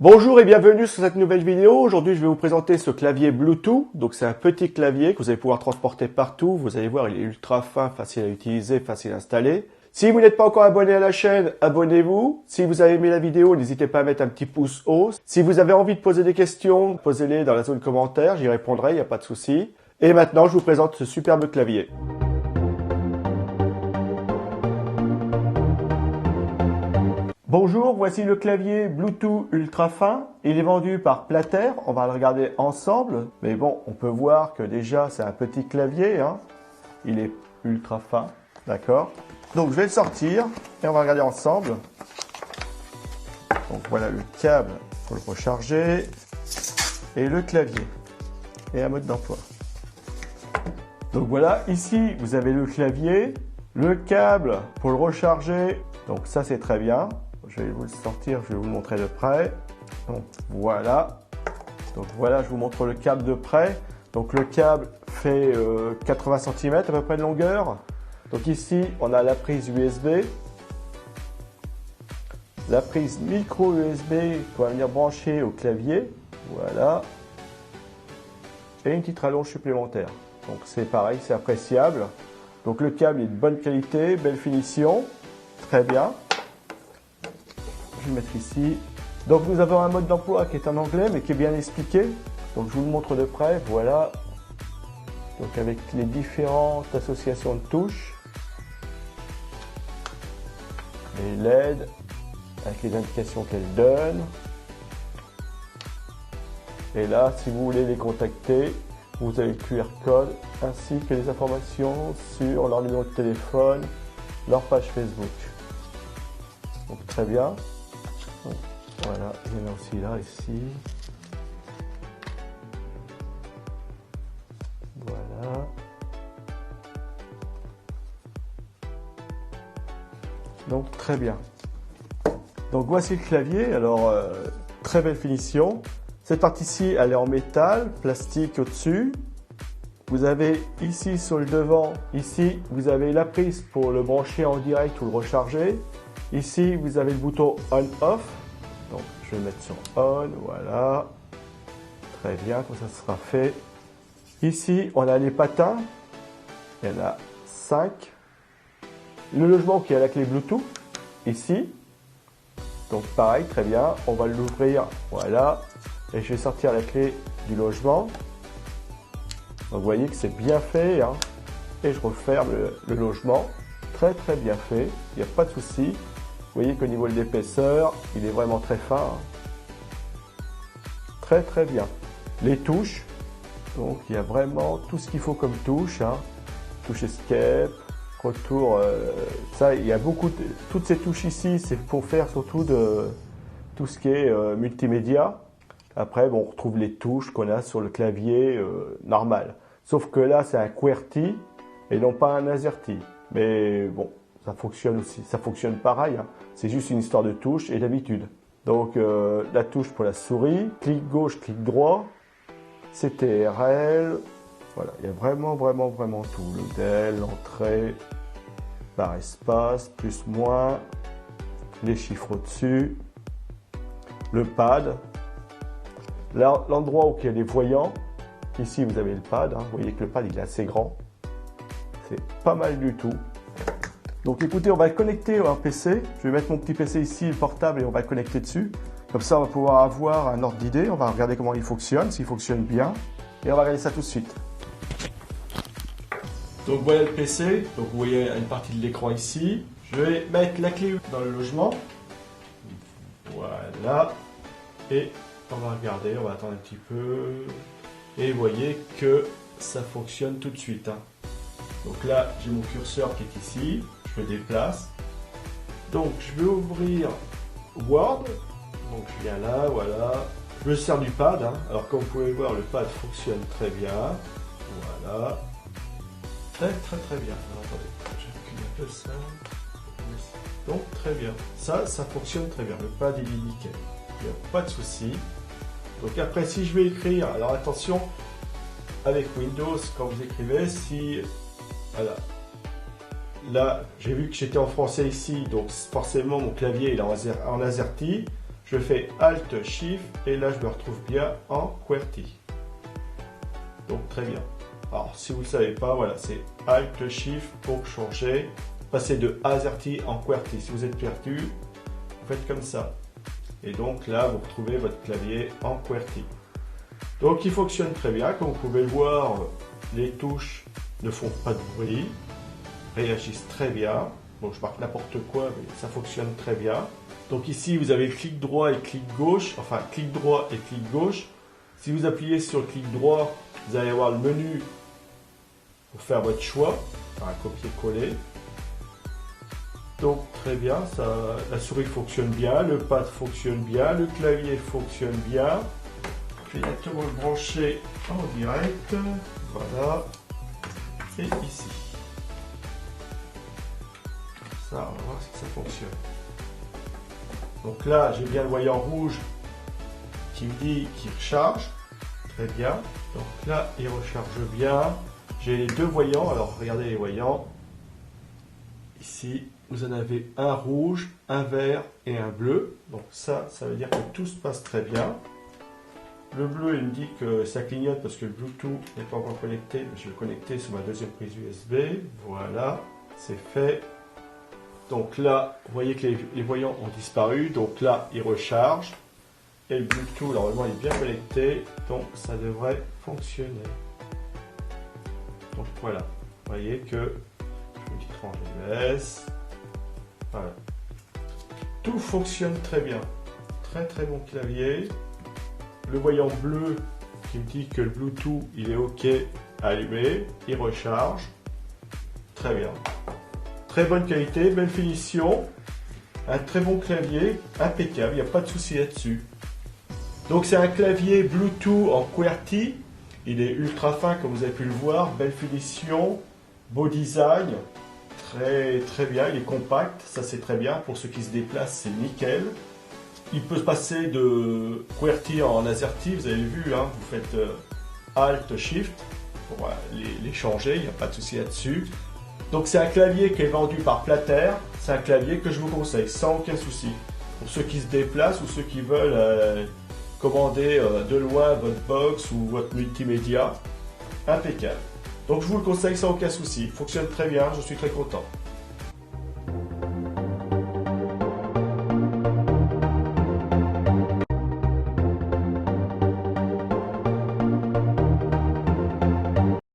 Bonjour et bienvenue sur cette nouvelle vidéo. Aujourd'hui, je vais vous présenter ce clavier Bluetooth. Donc, c'est un petit clavier que vous allez pouvoir transporter partout. Vous allez voir, il est ultra fin, facile à utiliser, facile à installer. Si vous n'êtes pas encore abonné à la chaîne, abonnez-vous. Si vous avez aimé la vidéo, n'hésitez pas à mettre un petit pouce haut. Si vous avez envie de poser des questions, posez-les dans la zone commentaire. J'y répondrai, il n'y a pas de souci. Et maintenant, je vous présente ce superbe clavier. Bonjour, voici le clavier Bluetooth ultra fin. Il est vendu par Plater. On va le regarder ensemble. Mais bon, on peut voir que déjà c'est un petit clavier. Il est ultra fin, d'accord. Donc je vais le sortir et on va regarder ensemble. Donc voilà le câble pour le recharger et le clavier et un mode d'emploi. Donc voilà, ici vous avez le clavier, le câble pour le recharger. Donc ça c'est très bien. Je vais vous le sortir, je vais vous le montrer de près. Donc voilà. Donc voilà, je vous montre le câble de près. Donc le câble fait 80 cm à peu près de longueur. Donc ici, on a la prise USB. La prise micro USB qui va venir brancher au clavier. Voilà. Et une petite rallonge supplémentaire. Donc c'est pareil, c'est appréciable. Donc le câble est de bonne qualité, belle finition. Très bien. Je vais le mettre ici. Donc nous avons un mode d'emploi qui est en anglais mais qui est bien expliqué. Donc je vous le montre de près. Voilà. Donc avec les différentes associations de touches. Les LED avec les indications qu'elles donnent. Et là, si vous voulez les contacter, vous avez le QR code ainsi que les informations sur leur numéro de téléphone, leur page Facebook. Donc très bien. Voilà, il y en a aussi là, ici. Voilà. Donc très bien. Donc voici le clavier. Alors très belle finition. Cette partie-ci, elle est en métal, plastique au-dessus. Vous avez ici sur le devant, ici, vous avez la prise pour le brancher en direct ou le recharger. Ici, vous avez le bouton on-off. Donc, je vais le mettre sur on, voilà. Très bien, comme ça sera fait. Ici, on a les patins. Il y en a 5. Le logement qui a la clé Bluetooth, ici. Donc, pareil, très bien. On va l'ouvrir, voilà. Et je vais sortir la clé du logement. Donc, vous voyez que c'est bien fait. Et je referme le logement. Très, très bien fait. Il n'y a pas de souci. Vous voyez qu'au niveau de l'épaisseur, il est vraiment très fin. Très très bien. Les touches, donc il y a vraiment tout ce qu'il faut comme touche. Touche escape, retour, ça il y a beaucoup de, toutes ces touches ici, c'est pour faire surtout de tout ce qui est multimédia. Après, bon, on retrouve les touches qu'on a sur le clavier normal. Sauf que là, c'est un QWERTY et non pas un AZERTY. Mais bon, ça fonctionne aussi, ça fonctionne pareil. C'est juste une histoire de touche et d'habitude. Donc la touche pour la souris, clic gauche, clic droit, CTRL, voilà, il y a vraiment tout. Le DEL, l'entrée, barre espace, plus, moins, les chiffres au-dessus, le pad, l'endroit où il y a les voyants. Ici vous avez le pad, vous voyez que le pad il est assez grand, c'est pas mal du tout. Donc écoutez, on va le connecter à un PC. Je vais mettre mon petit PC ici, le portable, et on va le connecter dessus. Comme ça, on va pouvoir avoir un ordre d'idée. On va regarder comment il fonctionne, s'il fonctionne bien. Et on va regarder ça tout de suite. Donc voilà le PC. Donc vous voyez une partie de l'écran ici. Je vais mettre la clé dans le logement. Voilà. Et on va regarder, on va attendre un petit peu. Et vous voyez que ça fonctionne tout de suite. Donc là, j'ai mon curseur qui est ici. Je me déplace. Donc je vais ouvrir Word. Donc je viens là, voilà. Je me sers du pad. Alors comme vous pouvez voir, le pad fonctionne très bien. Voilà. Très bien. Alors, attendez, j'appuie un peu ça. Donc très bien. Ça fonctionne très bien. Le pad il est nickel. Il n'y a pas de souci. Donc après, si je vais écrire, alors attention, avec Windows, quand vous écrivez, si voilà. Là, j'ai vu que j'étais en français ici, donc forcément mon clavier il est en AZERTY. je fais Alt Shift et là je me retrouve bien en QWERTY. Donc très bien. Alors si vous ne le savez pas, voilà, c'est Alt Shift pour changer, passer de AZERTY en QWERTY. Si vous êtes perdu, vous faites comme ça. Et donc là, vous retrouvez votre clavier en QWERTY. Donc il fonctionne très bien. Comme vous pouvez le voir, les touches ne font pas de bruit, réagissent très bien. Bon, je marque n'importe quoi, mais ça fonctionne très bien. Donc ici, vous avez clic droit et clic gauche, enfin clic droit et clic gauche. Si vous appuyez sur le clic droit, vous allez avoir le menu pour faire votre choix, enfin un copier-coller. Donc très bien, ça, la souris fonctionne bien, le pad fonctionne bien, le clavier fonctionne bien. Je vais directement le brancher en direct, voilà, et ici. Ça, on va voir si ça fonctionne. Donc là, j'ai bien le voyant rouge qui me dit qu'il recharge, très bien. Donc là, il recharge bien. J'ai les deux voyants, alors regardez les voyants. Ici, vous en avez un rouge, un vert et un bleu. Donc ça veut dire que tout se passe très bien. Le bleu, il me dit que ça clignote parce que le Bluetooth n'est pas encore connecté. Je vais le connecter sur ma deuxième prise USB. Voilà, c'est fait. Donc là, vous voyez que les voyants ont disparu. Donc là, il recharge. Et le Bluetooth, normalement, il est bien connecté. Donc ça devrait fonctionner. Donc voilà, vous voyez que une petite range US. Voilà. Tout fonctionne très bien. Très très bon clavier. Le voyant bleu qui me dit que le Bluetooth il est OK, allumé, il recharge. Très bien. Très bonne qualité, belle finition. Un très bon clavier, impeccable, il n'y a pas de souci là-dessus. Donc c'est un clavier Bluetooth en QWERTY. Il est ultra fin comme vous avez pu le voir, belle finition, beau design, très très bien, il est compact, ça c'est très bien, pour ceux qui se déplacent c'est nickel. Il peut passer de QWERTY en AZERTY, vous avez vu, hein, vous faites Alt Shift pour les changer, il n'y a pas de souci là-dessus. Donc c'est un clavier qui est vendu par Plater, c'est un clavier que je vous conseille sans aucun souci. Pour ceux qui se déplacent ou ceux qui veulent commander de loin votre box ou votre multimédia, impeccable. Donc je vous le conseille sans aucun souci, il fonctionne très bien, je suis très content.